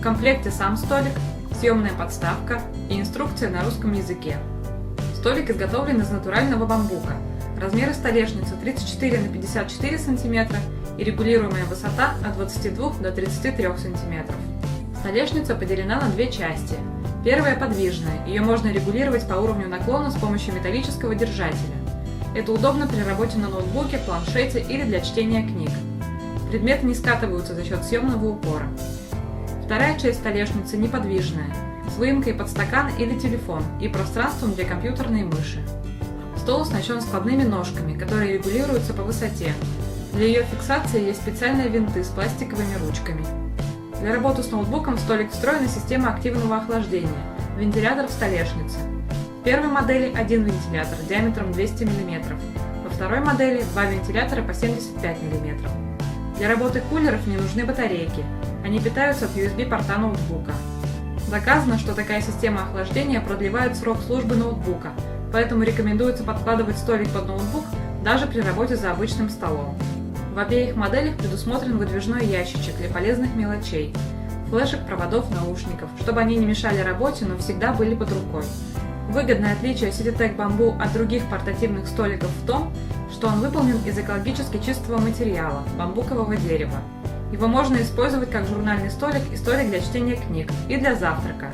комплекте сам столик, съемная подставка и инструкция на русском языке. Столик изготовлен из натурального бамбука. Размеры столешницы 34 на 54 см и регулируемая высота от 22 до 33 см. Столешница поделена на две части. Первая подвижная, ее можно регулировать по уровню наклона с помощью металлического держателя. Это удобно при работе на ноутбуке, планшете или для чтения книг. Предметы не скатываются за счет съемного упора. Вторая часть столешницы неподвижная, с выемкой под стакан или телефон и пространством для компьютерной мыши. Стол оснащен складными ножками, которые регулируются по высоте. Для ее фиксации есть специальные винты с пластиковыми ручками. Для работы с ноутбуком в столик встроена система активного охлаждения, вентилятор в столешнице. В первой модели один вентилятор диаметром 200 мм, во второй модели два вентилятора по 75 мм. Для работы кулеров не нужны батарейки, они питаются от USB-порта ноутбука. Доказано, что такая система охлаждения продлевает срок службы ноутбука, поэтому рекомендуется подкладывать столик под ноутбук даже при работе за обычным столом. В обеих моделях предусмотрен выдвижной ящичек для полезных мелочей, флешек, проводов, наушников, чтобы они не мешали работе, но всегда были под рукой. Выгодное отличие Citytech Bamboo от других портативных столиков в том, что он выполнен из экологически чистого материала – бамбукового дерева. Его можно использовать как журнальный столик и столик для чтения книг, и для завтрака.